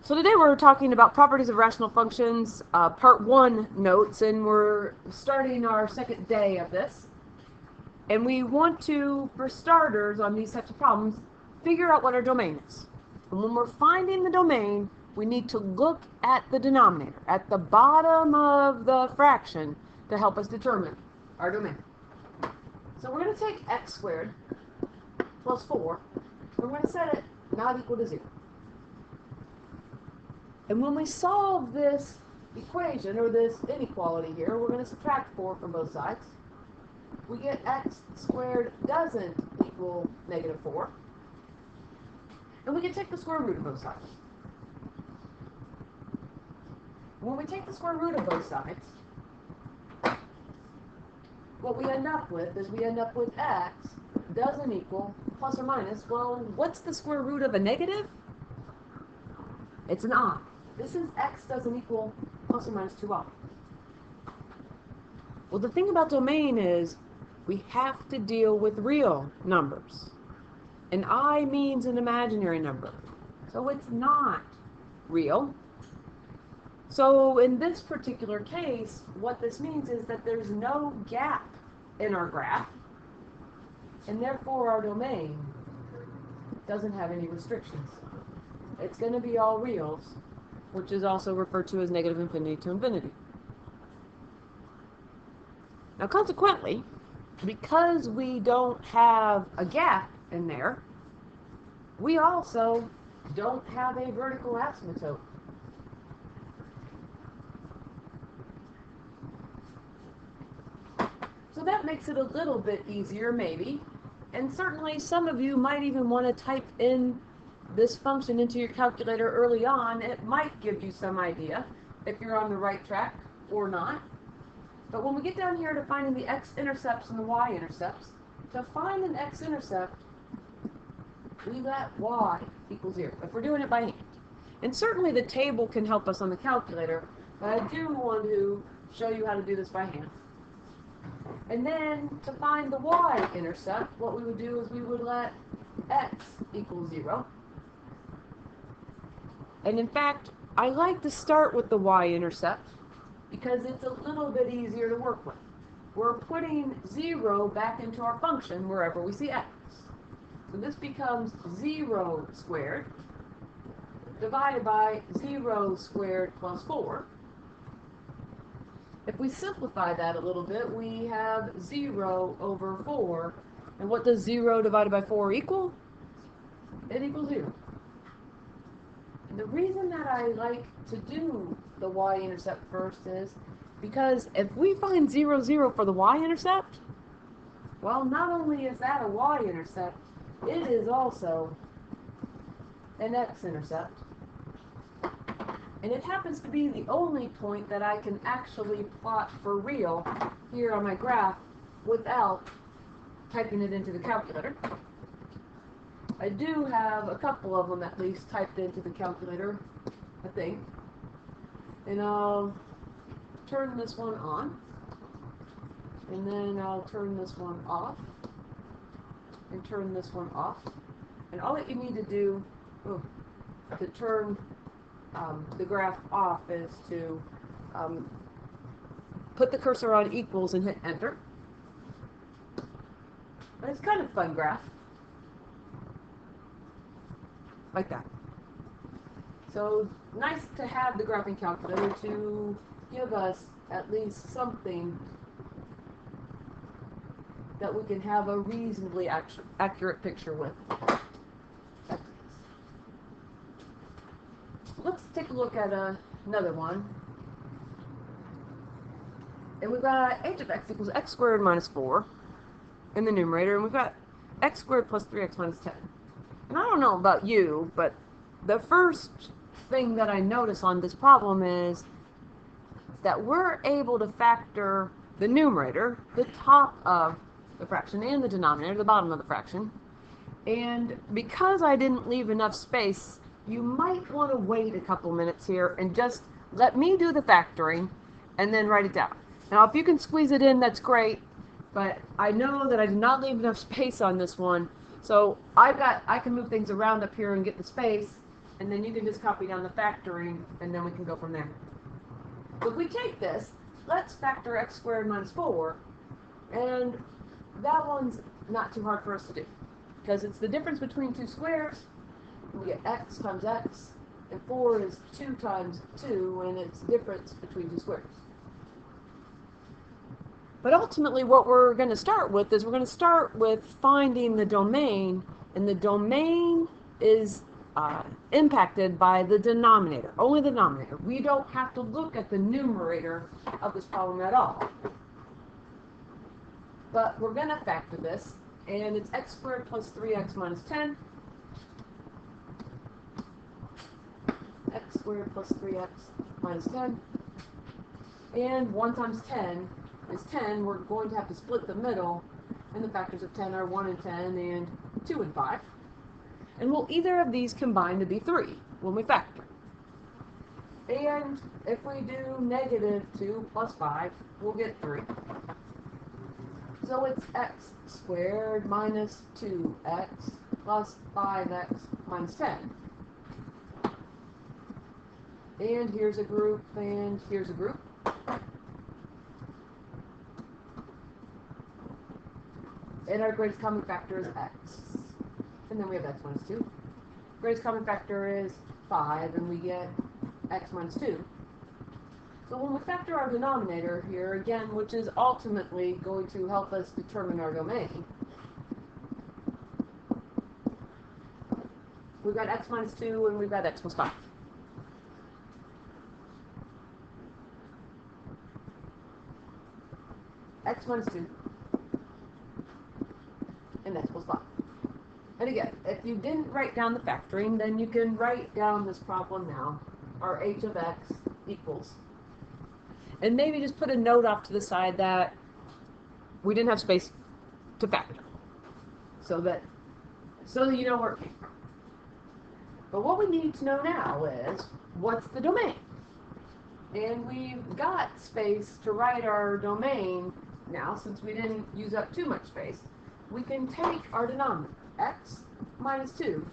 So today we're talking about properties of rational functions, part 1 notes, and we're starting our second day of this. And we want to, for starters on these types of problems, figure out what our domain is. And when we're finding the domain, we need to look at the denominator, at the bottom of the fraction, to help us determine our domain. So we're going to take x squared plus 4, and we're going to set it not equal to 0. And when we solve this equation, or this inequality here, we're going to subtract 4 from both sides. We get x squared doesn't equal negative 4. And we can take the square root of both sides. When we take the square root of both sides, what we end up with is we end up with x doesn't equal plus or minus. Well, what's the square root of a negative? It's an I. This is x doesn't equal plus or minus 2i. Well, the thing about domain is we have to deal with real numbers. And I means an imaginary number. So it's not real. So in this particular case, what this means is that there's no gap in our graph. And therefore our domain doesn't have any restrictions. It's going to be all reals, which is also referred to as negative infinity to infinity. Now, consequently, because we don't have a gap in there, we also don't have a vertical asymptote. So that makes it a little bit easier, maybe. And certainly some of you might even want to type in this function into your calculator early on. It might give you some idea if you're on the right track or not. But when we get down here to finding the x-intercepts and the y-intercepts, to find an x-intercept, we let y equal 0, if we're doing it by hand. And certainly the table can help us on the calculator, but I do want to show you how to do this by hand. And then to find the y-intercept, what we would do is we would let x equal 0. And in fact, I like to start with the y-intercept because it's a little bit easier to work with. We're putting 0 back into our function wherever we see x. So this becomes 0 squared divided by 0 squared plus 4. If we simplify that a little bit, we have 0 over 4. And what does 0 divided by 4 equal? It equals 0. And the reason that I like to do the y-intercept first is because if we find 0, 0 for the y-intercept, well, not only is that a y-intercept, it is also an x-intercept. And it happens to be the only point that I can actually plot for real here on my graph without typing it into the calculator. I do have a couple of them at least typed into the calculator, I think. And I'll turn this one on. And then I'll turn this one off. And turn this one off. And all that you need to do to turn the graph off is to put the cursor on equals and hit enter. And it's kind of a fun graph. Like that. So nice to have the graphing calculator to give us at least something that we can have a reasonably accurate picture with. Let's take a look at another one. And we've got h of x equals x squared minus 4 in the numerator, and we've got x squared plus 3x minus 10. And I don't know about you, but the first thing that I notice on this problem is that we're able to factor the numerator, the top of the fraction, and the denominator, the bottom of the fraction. And because I didn't leave enough space, you might want to wait a couple minutes here and just let me do the factoring and then write it down. Now, if you can squeeze it in, that's great, but I know that I did not leave enough space on this one. So I can move things around up here and get the space, and then you can just copy down the factoring, and then we can go from there. So if we take this, let's factor x squared minus 4, and that one's not too hard for us to do, because it's the difference between two squares. We get x times x, and 4 is 2 times 2, and it's the difference between two squares. But ultimately what we're going to start with is we're going to start with finding the domain, and the domain is impacted by the denominator, only the denominator. We don't have to look at the numerator of this problem at all. But we're going to factor this, and it's x squared plus 3x minus 10. X squared plus 3x minus 10. And 1 times 10 is 10. We're going to have to split the middle, and the factors of 10 are 1 and 10 and 2 and 5. And will either of these combine to be 3 when we factor? And if we do negative 2 plus 5, we'll get 3. So it's x squared minus 2x plus 5x minus 10. And here's a group, and here's a group. And our greatest common factor is x. And then we have x minus 2. Greatest common factor is 5, and we get x minus 2. So when we factor our denominator here, again, which is ultimately going to help us determine our domain, we've got x minus 2, and we've got x plus 5. X minus 2, and x plus 5. And again, if you didn't write down the factoring, then you can write down this problem now. Our h of x equals. And maybe just put a note off to the side that we didn't have space to factor. So that you know where it came from. But what we need to know now is, what's the domain? And we've got space to write our domain now, since we didn't use up too much space. We can take our denominator, x minus 2,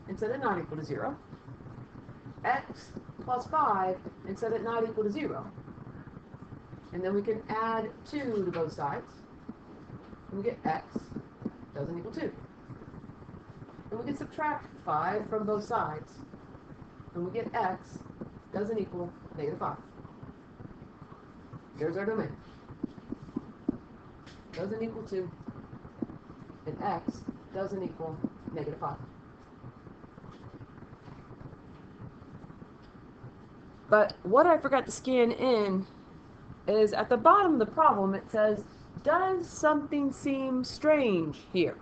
and set it not equal to 0. X plus 5, and set it not equal to 0. And then we can add 2 to both sides. And we get x doesn't equal 2. And we can subtract 5 from both sides. And we get x doesn't equal negative 5. There's our domain. Doesn't equal 2. And x doesn't equal negative 5. But what I forgot to scan in is at the bottom of the problem it says, does something seem strange here?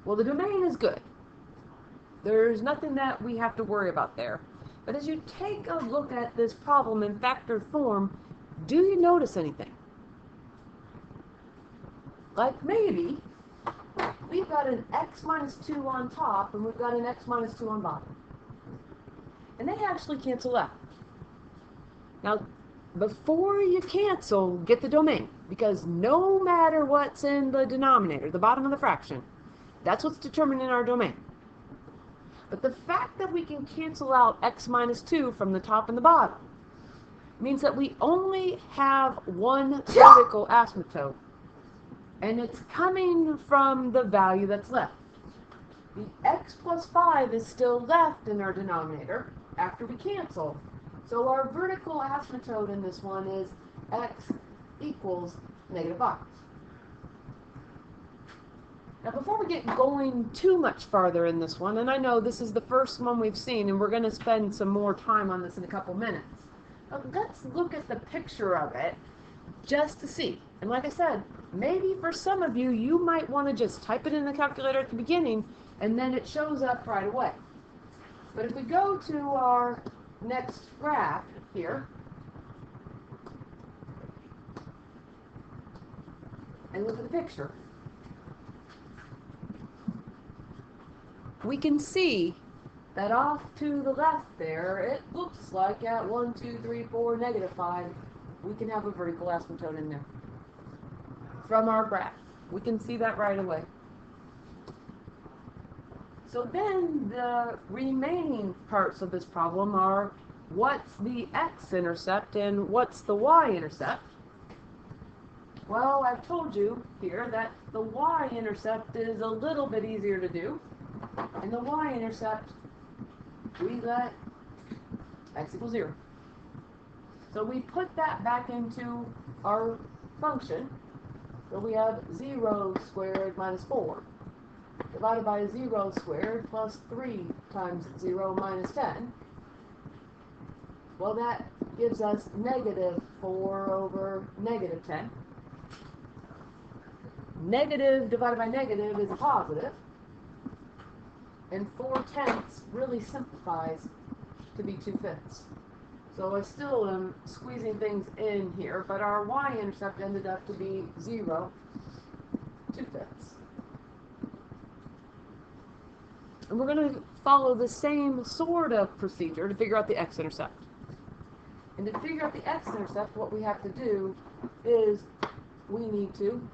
Well, the domain is good. There's nothing that we have to worry about there. But as you take a look at this problem in factored form, do you notice anything? Like maybe we've got an x minus 2 on top, and we've got an x minus 2 on bottom. And they actually cancel out. Now, before you cancel, get the domain, because no matter what's in the denominator, the bottom of the fraction, that's what's determining our domain. But the fact that we can cancel out x minus 2 from the top and the bottom means that we only have one vertical asymptote, and it's coming from the value that's left. The x plus 5 is still left in our denominator after we cancel. So our vertical asymptote in this one is x equals negative 5. Now before we get going too much farther in this one, and I know this is the first one we've seen, and we're going to spend some more time on this in a couple minutes, but let's look at the picture of it just to see. And like I said, maybe for some of you, you might want to just type it in the calculator at the beginning, and then it shows up right away. But if we go to our next graph here, and look at the picture, we can see that off to the left there, it looks like at 1, 2, 3, 4, negative 5, we can have a vertical asymptote in there. From our graph, we can see that right away. So then the remaining parts of this problem are what's the x-intercept and what's the y-intercept? Well, I've told you here that the y-intercept is a little bit easier to do. And the y-intercept, we let x equals 0. So we put that back into our function. So we have 0 squared minus 4 divided by 0 squared plus 3 times 0 minus 10. Well, that gives us negative 4 over negative 10. Negative divided by negative is a positive. And 4/10 really simplifies to be 2/5. So I still am squeezing things in here, but our y-intercept ended up to be 0, 2/5. And we're going to follow the same sort of procedure to figure out the x-intercept. And to figure out the x-intercept, what we have to do is we need to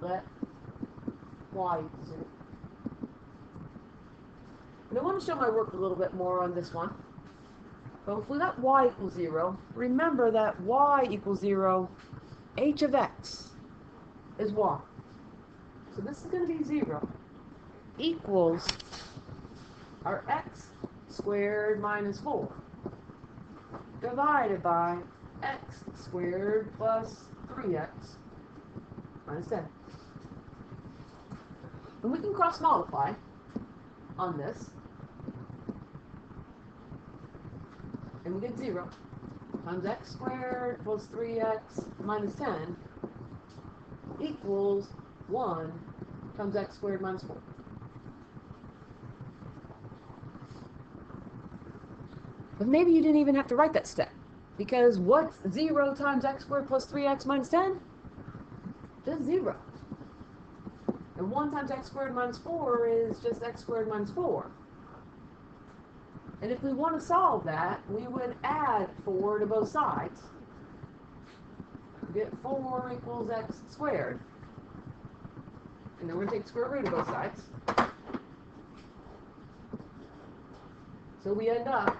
let y equal 0. And I want to show my work a little bit more on this one. So if we let y equal 0, remember that y equals 0, h of x is y. So this is going to be 0 equals our x squared minus 4 divided by x squared plus 3x minus 10. And we can cross multiply on this. And we get 0 times x squared plus 3x minus 10 equals 1 times x squared minus 4. But maybe you didn't even have to write that step, because what's 0 times x squared plus 3x minus 10? Just 0. And 1 times x squared minus 4 is just x squared minus 4. And if we want to solve that, we would add 4 to both sides. We get 4 equals x squared. And then we're going to take the square root of both sides. So we end up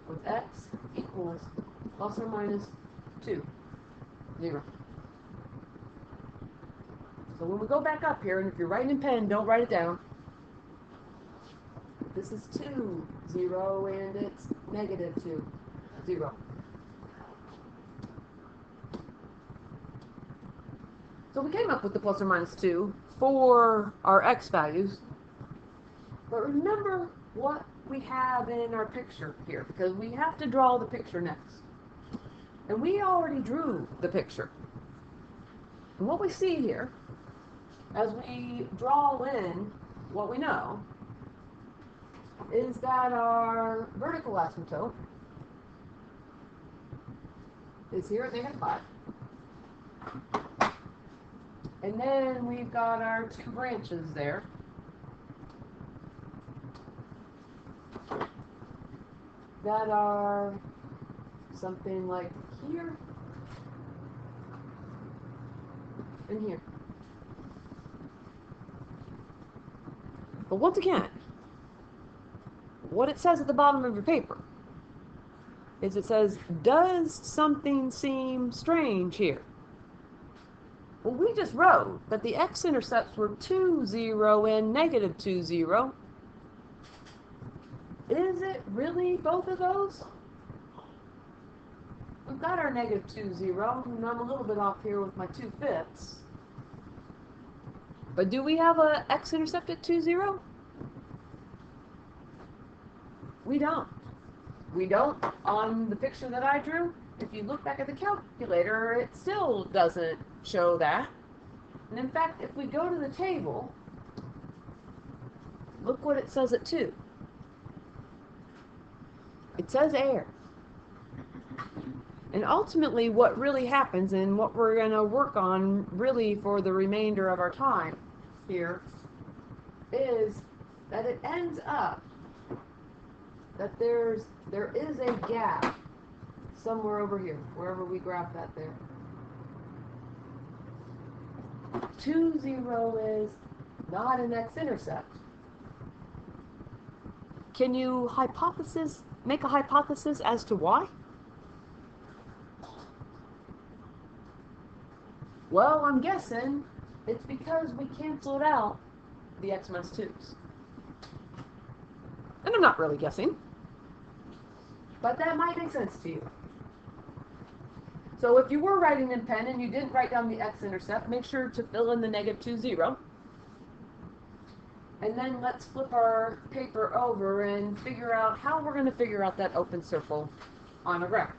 with x equals plus or minus 2, 0. So when we go back up here, and if you're writing in pen, don't write it down. This is 2, 0, and it's negative 2, 0. So we came up with the plus or minus 2 for our x values. But remember what we have in our picture here, because we have to draw the picture next. And we already drew the picture. And what we see here, as we draw in what we know, is that our vertical asymptote is here at negative 5. And then we've got our 2 branches there. That are something like here and here. But once again, what it says at the bottom of your paper is it says, does something seem strange here? Well, we just wrote that the x-intercepts were 2, 0, and negative 2, 0. Is it really both of those? We've got our negative 2, 0, and I'm a little bit off here with my 2/5. But do we have a x-intercept at 2, 0? We don't. We don't on the picture that I drew. If you look back at the calculator, it still doesn't show that. And in fact, if we go to the table, look what it says at 2. It says air. And ultimately what really happens, and what we're going to work on really for the remainder of our time here, is that it ends up that there is a gap somewhere over here, wherever we graph that there. 2, 0 is not an x-intercept. Can you make a hypothesis as to why? Well, I'm guessing it's because we canceled out the x minus 2's. And I'm not really guessing, but that might make sense to you. So if you were writing in pen and you didn't write down the x-intercept, make sure to fill in the negative 2, 0. And then let's flip our paper over and figure out how we're going to figure out that open circle on a graph.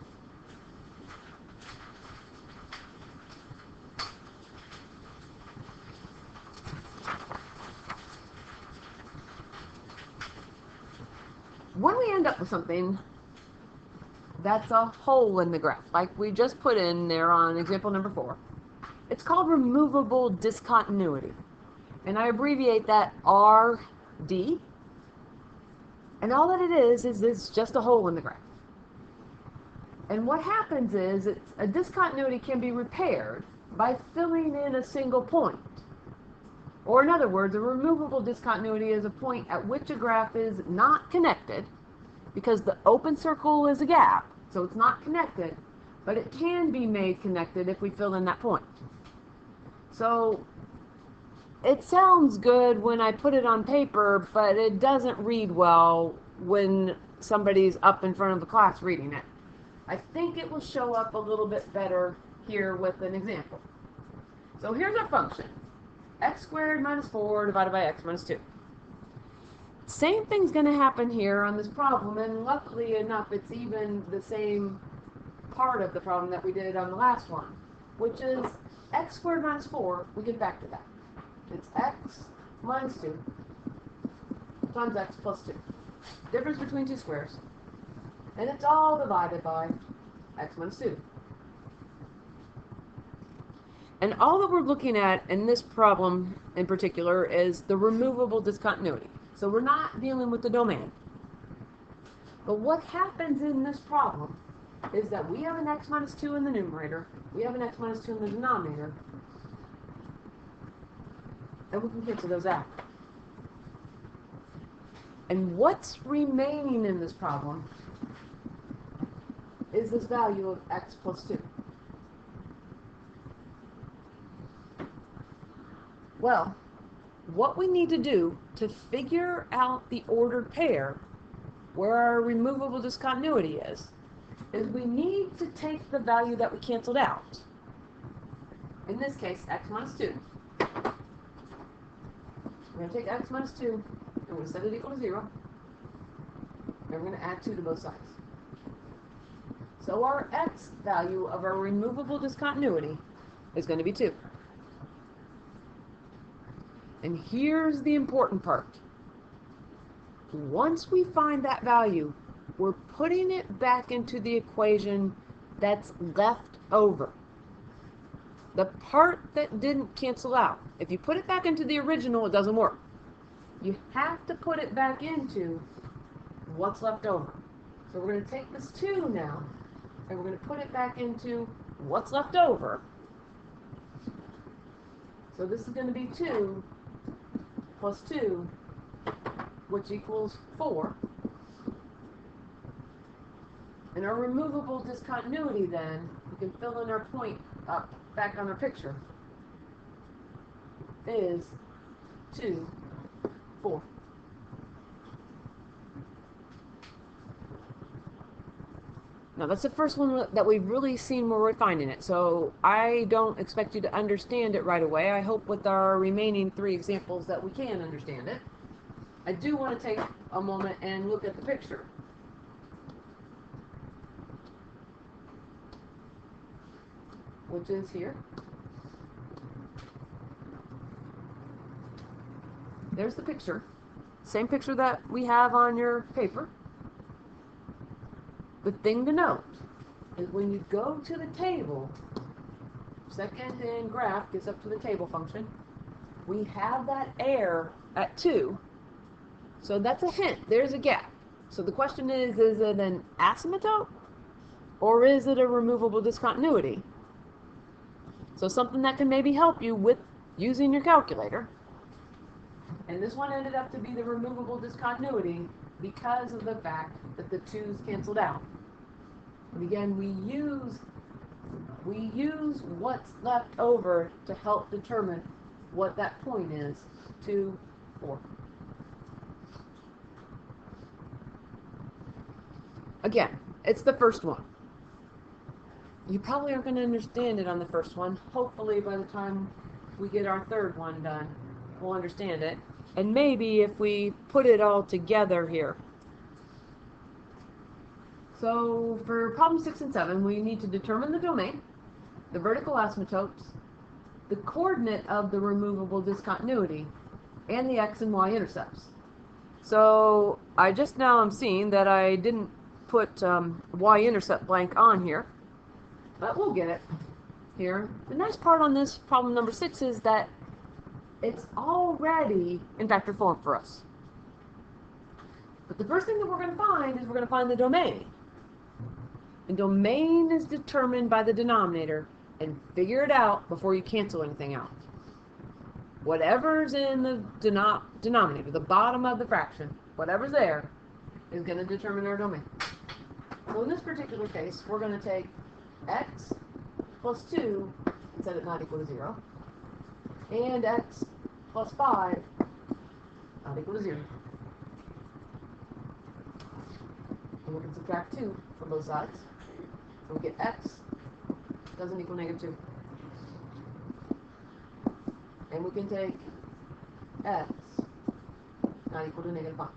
When we end up with something that's a hole in the graph, like we just put in there on example number 4, it's called removable discontinuity. And I abbreviate that RD. And all that it is it's just a hole in the graph. And what happens is a discontinuity can be repaired by filling in a single point. Or in other words, a removable discontinuity is a point at which a graph is not connected, because the open circle is a gap, so it's not connected, but it can be made connected if we fill in that point. So it sounds good when I put it on paper, but it doesn't read well when somebody's up in front of the class reading it. I think it will show up a little bit better here with an example. So here's our function. X squared minus 4 divided by x minus 2. Same thing's going to happen here on this problem, and luckily enough, it's even the same part of the problem that we did on the last one, which is x squared minus 4, we get back to that. It's x minus 2 times x plus 2. Difference between two squares. And it's all divided by x minus 2. And all that we're looking at in this problem in particular is the removable discontinuity. So we're not dealing with the domain. But what happens in this problem is that we have an x minus 2 in the numerator, we have an x minus 2 in the denominator, and we can cancel those out. And what's remaining in this problem is this value of x plus 2. Well, what we need to do to figure out the ordered pair where our removable discontinuity is we need to take the value that we canceled out. In this case, x minus 2. We're going to take x minus 2, and we're going to set it equal to 0. And we're going to add 2 to both sides. So our x value of our removable discontinuity is going to be 2. And here's the important part. Once we find that value, we're putting it back into the equation that's left over. The part that didn't cancel out. If you put it back into the original, it doesn't work. You have to put it back into what's left over. So we're going to take this 2 now, and we're going to put it back into what's left over. So this is going to be 2 plus 2, which equals 4. And our removable discontinuity then, we can fill in our point up back on our picture, is 2, 4. Now that's the first one that we've really seen where we're finding it, so I don't expect you to understand it right away. I hope with our remaining 3 examples that we can understand it. I do want to take a moment and look at the picture. Which is here. There's the picture. Same picture that we have on your paper. The thing to note is when you go to the table, second in graph gets up to the table function, we have that error at 2. So that's a hint. There's a gap. So the question is it an asymptote or is it a removable discontinuity? So something that can maybe help you with using your calculator. And this one ended up to be the removable discontinuity because of the fact that the 2's canceled out. And again, we use what's left over to help determine what that point is, 2, 4. Again, it's the first one. You probably aren't going to understand it on the first one. Hopefully by the time we get our third one done, we'll understand it. And maybe if we put it all together here. So for problem 6 and 7, we need to determine the domain, the vertical asymptotes, the coordinate of the removable discontinuity, and the x and y intercepts. So I just now am seeing that I didn't put y-intercept blank on here, but we'll get it here. The nice part on this problem number 6 is that it's already in factor form for us. But the first thing that we're going to find is we're going to find the domain. The domain is determined by the denominator, and figure it out before you cancel anything out. Whatever's in the denominator, the bottom of the fraction, whatever's there, is going to determine our domain. So in this particular case, we're going to take x plus 2 and set it not equal to 0, and x plus 5 not equal to 0. And we can subtract 2 from both sides. So we get x doesn't equal negative 2. And we can take x not equal to negative 5.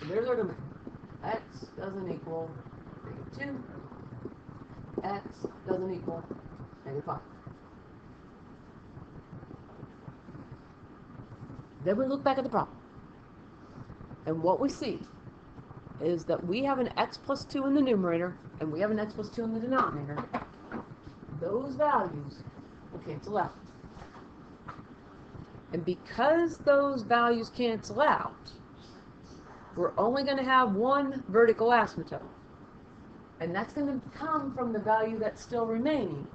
So there's our domain. X doesn't equal negative 2. X doesn't equal negative 5. Then we look back at the problem. And what we see is that we have an x plus 2 in the numerator, and we have an x plus 2 in the denominator. Those values will cancel out. And because those values cancel out, we're only going to have one vertical asymptote. And that's going to come from the value that's still remaining,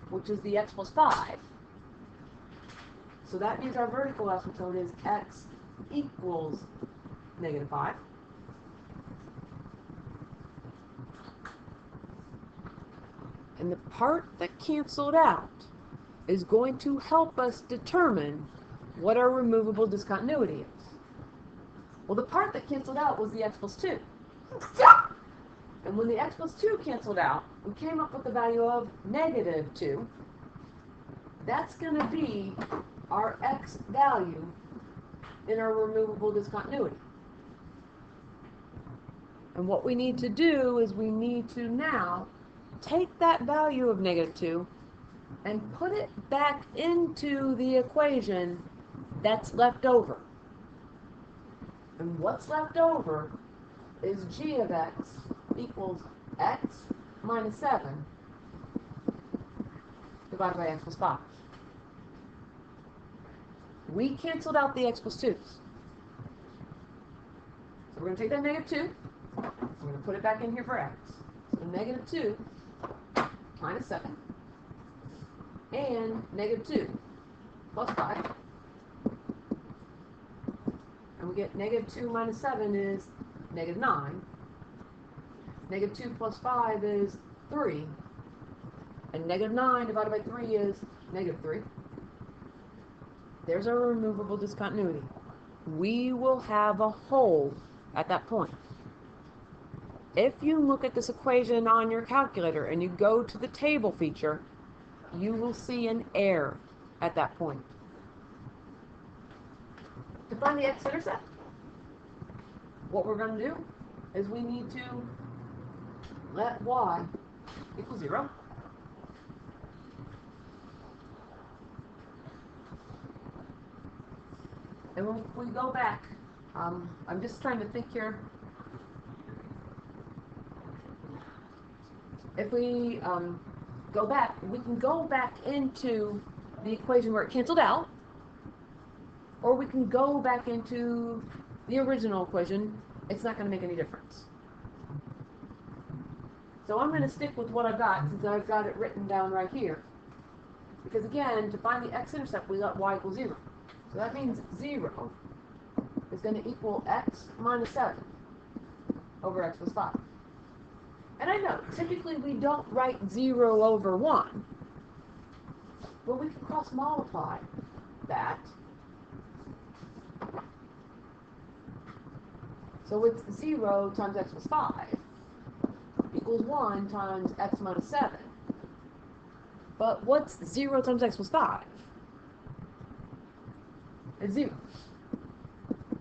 which is the x plus 5. So that means our vertical asymptote is x equals negative 5. And the part that canceled out is going to help us determine what our removable discontinuity is. Well, the part that canceled out was the x plus 2. And when the x plus 2 canceled out, we came up with the value of negative 2. That's going to be our x value in our removable discontinuity. And what we need to do is we need to now take that value of negative 2 and put it back into the equation that's left over. And what's left over is g of x equals x minus 7 divided by x plus 5. We canceled out the x plus 2's. So we're going to take that negative 2. We're going to put it back in here for x. So negative 2 minus 7 and negative 2 plus 5. And we get negative 2 minus 7 is negative 9. Negative 2 plus 5 is 3. And negative 9 divided by 3 is negative 3. There's our removable discontinuity. We will have a hole at that point. If you look at this equation on your calculator and you go to the table feature, you will see an error at that point. To find the x-intercept, what we're going to do is we need to let y equal 0. And when we go back, I'm just trying to think here. If we go back, we can go back into the equation where it canceled out, or we can go back into the original equation. It's not going to make any difference. So I'm going to stick with what I've got, since I've got it written down right here. Because again, to find the x-intercept, we got y equals 0. So that means 0 is going to equal x minus 7 over x plus 5. And I know, typically we don't write 0 over 1, but we can cross multiply that. So it's 0 times x plus 5 equals 1 times x minus 7. But what's 0 times x plus 5? It's 0.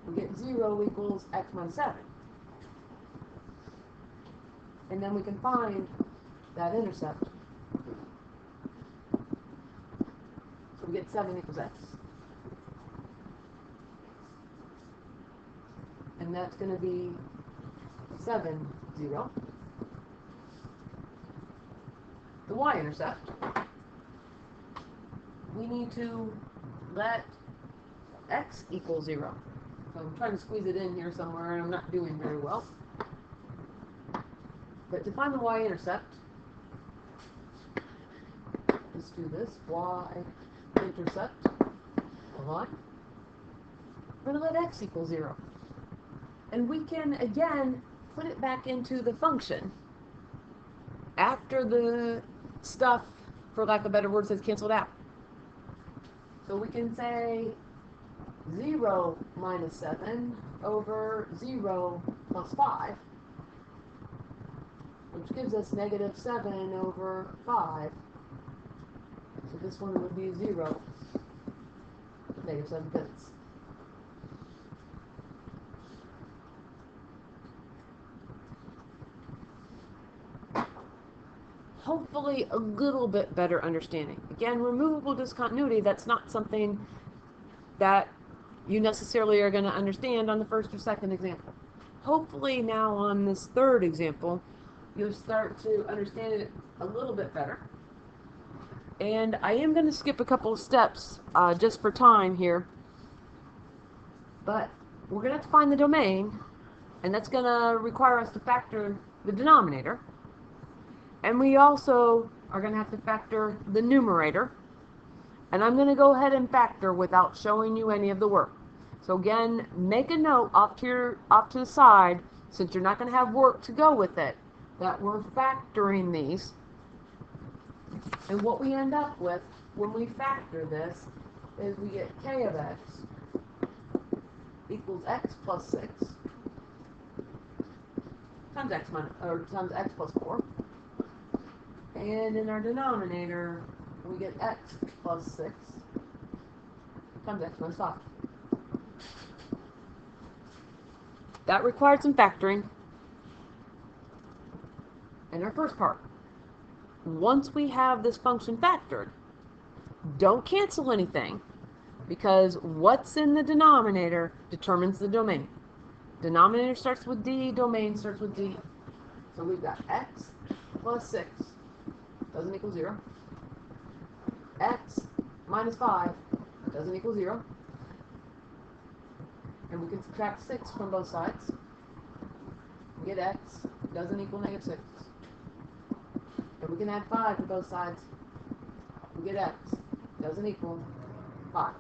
We get 0 equals x minus 7. And then we can find that intercept. So we get 7 equals x. And that's going to be 7, 0. The y-intercept, we need to let x equal 0. So I'm trying to squeeze it in here somewhere, and I'm not doing very well. But to find the y-intercept, let's do this. Y-intercept, line. We're going to let x equal 0. And we can, again, put it back into the function after the stuff, for lack of better words, is canceled out. So we can say 0 minus 7 over 0 plus 5, which gives us negative 7 over 5. So this one would be 0, negative 7/5. Hopefully a little bit better understanding. Again, removable discontinuity, that's not something that you necessarily are going to understand on the first or second example. Hopefully now on this third example, you'll start to understand it a little bit better. And I am going to skip a couple of steps just for time here. But we're going to have to find the domain, and that's going to require us to factor the denominator. And we also are going to have to factor the numerator. And I'm going to go ahead and factor without showing you any of the work. So again, make a note off to the side, since you're not going to have work to go with it, that we're factoring these. And what we end up with when we factor this is we get k of x equals x plus 6 times x plus 4. And in our denominator, we get x plus 6 times x minus 5. That required some factoring. In our first part, once we have this function factored, don't cancel anything, because what's in the denominator determines the domain. Denominator starts with d, domain starts with d. So we've got x plus 6 doesn't equal 0. X minus 5 doesn't equal 0. And we can subtract 6 from both sides. We get x doesn't equal negative 6. And we can add 5 to both sides. We get x doesn't equal 5.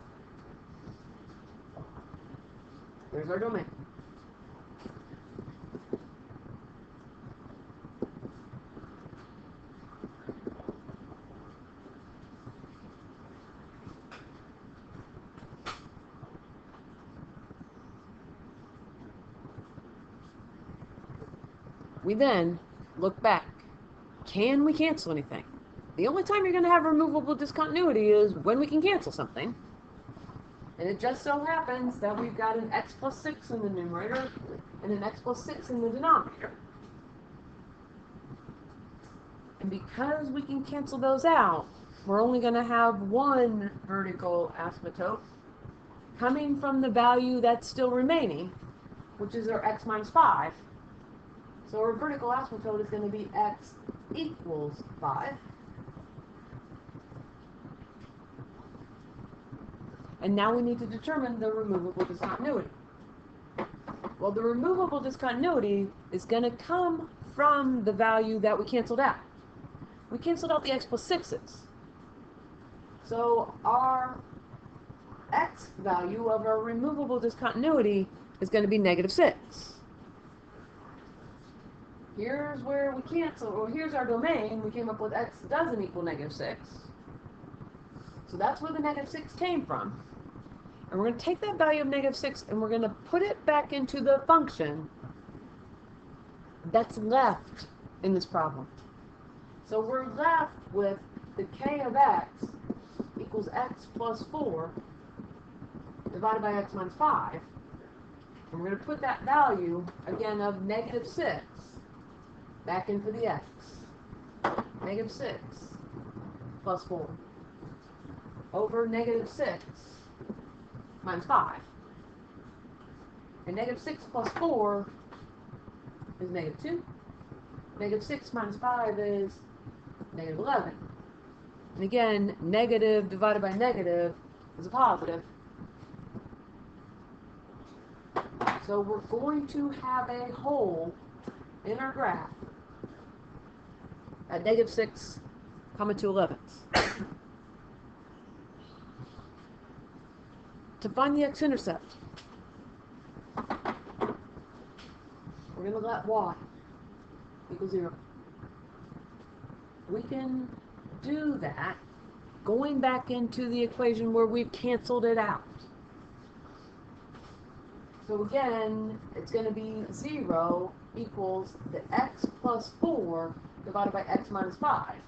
There's our domain. We then look back. Can we cancel anything? The only time you're going to have removable discontinuity is when we can cancel something. And it just so happens that we've got an x plus 6 in the numerator and an x plus 6 in the denominator. And because we can cancel those out, we're only going to have one vertical asymptote coming from the value that's still remaining, which is our x minus 5. So our vertical asymptote is going to be x equals 5. And now we need to determine the removable discontinuity. Well, the removable discontinuity is going to come from the value that we canceled out. We canceled out the x plus 6's. So our x value of our removable discontinuity is going to be -6. Here's where we cancel, or here's our domain. We came up with x doesn't equal -6. So that's where the -6 came from. And we're going to take that value of -6 and we're going to put it back into the function that's left in this problem. So we're left with the k of x equals x plus 4 divided by x minus 5. And we're going to put that value, again, of -6 back in for the x. -6 plus 4 over -6 minus 5. And -6 plus 4 is -2. -6 minus 5 is -11. And again, negative divided by negative is a positive. So we're going to have a hole in our graph at -6, 2/11. To find the x-intercept, we're going to let y equal 0. We can do that going back into the equation where we've canceled it out. So again, it's going to be 0 equals the x plus 4 divided by x minus 5.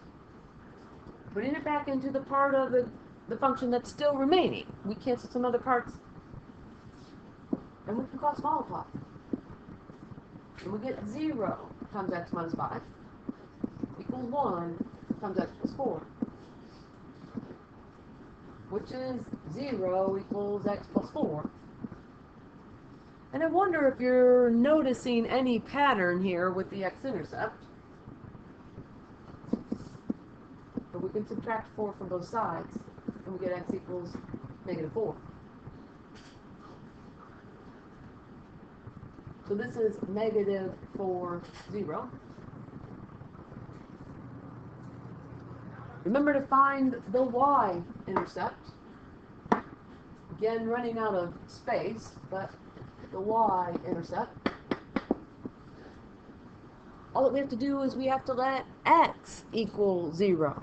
Putting it back into the part of the function that's still remaining. We cancel some other parts, and we can cross multiply. And we get 0 times x minus 5 equals 1 times x plus 4, which is 0 equals x plus 4. And I wonder if you're noticing any pattern here with the x-intercept. But we can subtract 4 from both sides, and we get x equals -4. So this is -4, 0. Remember to find the y-intercept. Again, running out of space, but the y-intercept. All that we have to do is we have to let x equal 0.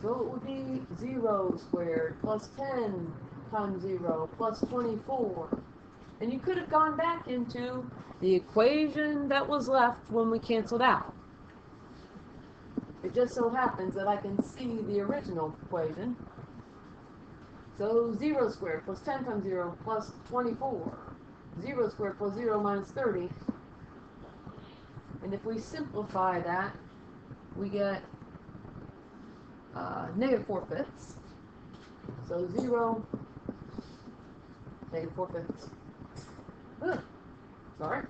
So it would be 0 squared plus 10 times 0 plus 24. And you could have gone back into the equation that was left when we canceled out. It just so happens that I can see the original equation. So 0 squared plus 10 times 0 plus 24. 0 squared plus 0 minus 30. And if we simplify that, we get -4/5. So 0, -4/5. Ugh, sorry.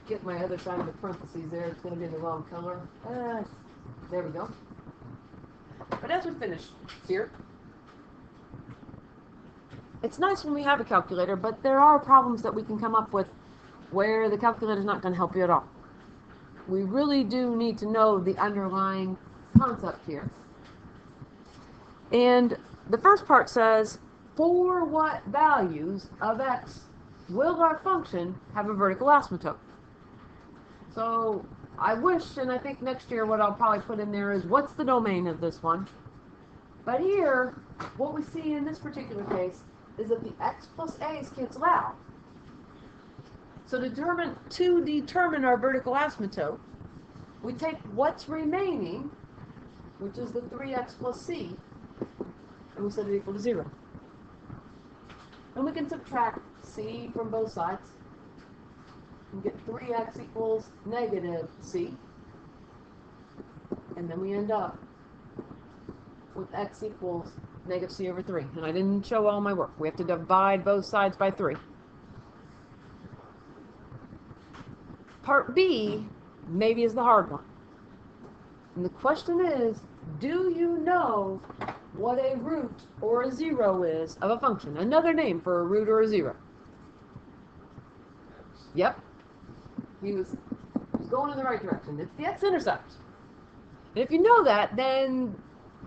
Get my other side of the parentheses there. It's going to be in the wrong color. There we go. But as we finish here, it's nice when we have a calculator, but there are problems that we can come up with where the calculator is not going to help you at all. We really do need to know the underlying concept here. And the first part says, for what values of x will our function have a vertical asymptote? So I wish, and I think next year what I'll probably put in there is what's the domain of this one. But here, what we see in this particular case is that the x plus a's cancel out. So to determine our vertical asymptote, we take what's remaining, which is the 3x plus c, and we set it equal to 0. And we can subtract c from both sides and get 3x equals -c. And then we end up with x equals -c over 3. And I didn't show all my work. We have to divide both sides by 3. Part B maybe is the hard one. And the question is, do you know what a root or a 0 is of a function? Another name for a root or a 0. Yep. He was is going in the right direction. It's the x-intercept. And if you know that, then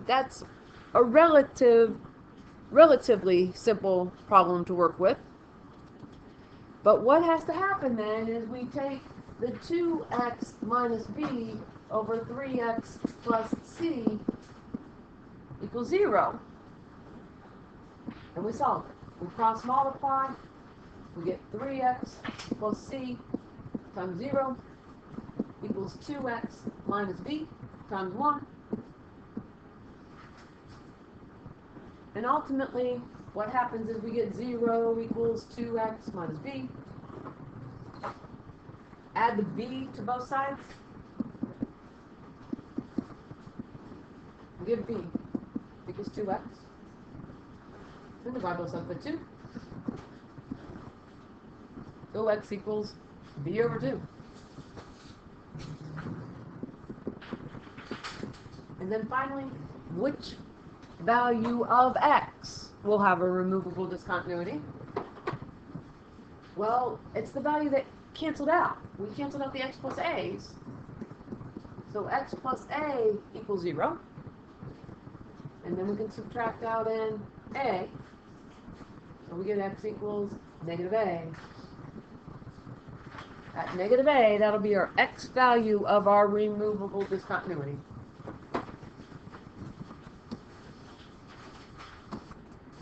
that's a relatively simple problem to work with. But what has to happen then is we take the 2x minus b over 3x plus c equals 0. And we solve it. We cross multiply. We get 3x plus c times 0 equals 2x minus b times 1. And ultimately, what happens is we get 0 equals 2x minus b. Add the b to both sides. We get b equals 2x. Then divide both sides by 2. So x equals b over 2. And then finally, which value of x will have a removable discontinuity? Well, it's the value that canceled out. We canceled out the x plus a's. So x plus a equals 0. And then we can subtract out in a. So we get x equals negative a. At negative a, that'll be our x value of our removable discontinuity.